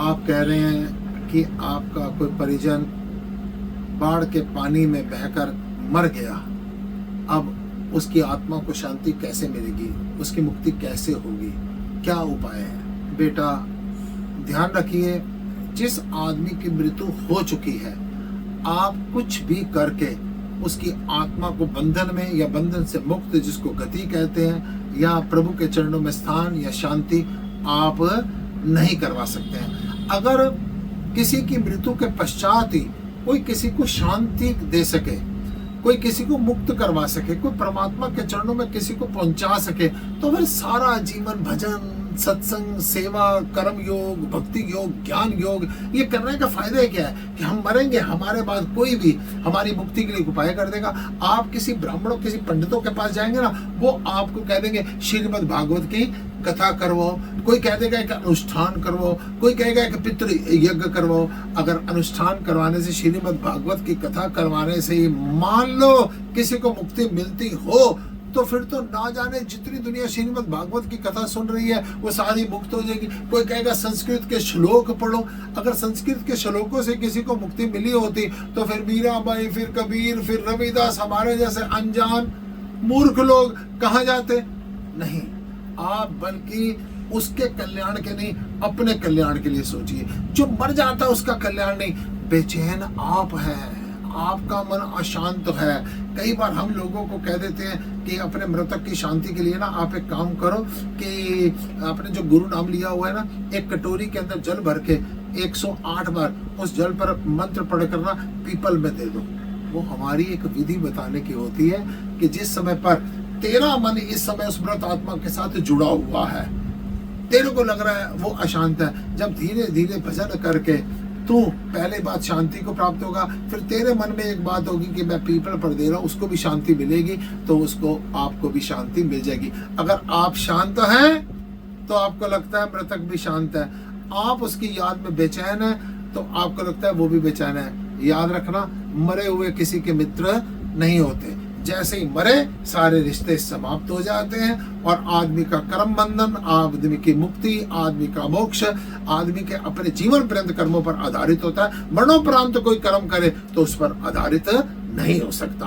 आप कह रहे हैं कि आपका कोई परिजन बाढ़ के पानी में बहकर मर गया, अब उसकी आत्मा को शांति कैसे मिलेगी, उसकी मुक्ति कैसे होगी, क्या उपाय है? बेटा ध्यान रखिए, जिस आदमी की मृत्यु हो चुकी है, आप कुछ भी करके उसकी आत्मा को बंधन में या बंधन से मुक्त, जिसको गति कहते हैं, या प्रभु के चरणों में स्थान या शांति आप नहीं करवा सकते हैं। अगर किसी की मृत्यु के पश्चात ही कोई किसी को शांति दे सके, कोई किसी को मुक्त करवा सके, कोई परमात्मा के चरणों में किसी को पहुंचा सके, तो फिर सारा जीवन भजन, सत्संग, सेवा, कर्म योग, भक्ति योग, ज्ञान योग, ये करने का फायदा क्या है कि हम मरेंगे, हमारे बाद कोई भी हमारी मुक्ति के लिए उपाय कर देगा। आप किसी ब्राह्मणों, किसी पंडितों के पास जाएंगे ना, वो आपको कह देंगे श्रीमद् भागवत की कथा करवाओ, कोई कह देगा कि अनुष्ठान करवाओ, कोई कहेगा कि पितृ यज्ञ करवाओ। अगर अनुष्ठान करवाने से, श्रीमद् भागवत की कथा करवाने से ही मान लो किसी को मुक्ति मिलती हो, तो फिर तो ना जाने जितनी दुनिया श्रीमद् भागवत की कथा सुन रही है वो सारी मुक्त हो जाएगी। कोई कहेगा संस्कृत के श्लोक पढ़ो, अगर संस्कृत के श्लोकों से किसी को मुक्ति मिली होती तो फिर मीराबाई, फिर कबीर, फिर रविदास, हमारे जैसे अनजान मूर्ख लोग कहाँ जाते? नहीं, आप बल्कि उसके कल्याण के नहीं, अपने कल्याण के लिए सोचिए। जो मर जाता है उसका कल्याण नहीं, बेचैन आप हैं, आपका मन अशांत है। कई बार हम लोगों को कह देते हैं कि अपने मृतक की शांति के लिए ना आप एक काम करो कि आपने जो गुरु नाम लिया हुआ है ना, एक कटोरी के अंदर जल भर के 108 बार उस जल पर मंत्र पढ़ कर ना पीपल में दे दो। वो हमारी एक विधि बताने की होती है कि जिस समय पर तेरा मन इस समय उस मृत आत्मा के साथ जुड़ा हुआ है, तेरे को लग रहा है वो अशांत है, जब धीरे धीरे भजन करके तू पहले बात शांति को प्राप्त होगा, फिर तेरे मन में एक बात होगी कि मैं पीपल पर दे रहा हूँ, उसको भी शांति मिलेगी, तो उसको आपको भी शांति मिल जाएगी। अगर आप शांत हैं तो आपको लगता है मृतक भी शांत है, आप उसकी याद में बेचैन है तो आपको लगता है वो भी बेचैन है। याद रखना, मरे हुए किसी के मित्र नहीं होते। जैसे ही मरे सारे रिश्ते समाप्त हो जाते हैं और आदमी का कर्म बंधन, आदमी की मुक्ति, आदमी का मोक्ष, आदमी के अपने जीवन पर्यंत कर्मों पर आधारित होता है। मरणोपरांत कोई कर्म करे तो उस पर आधारित नहीं हो सकता।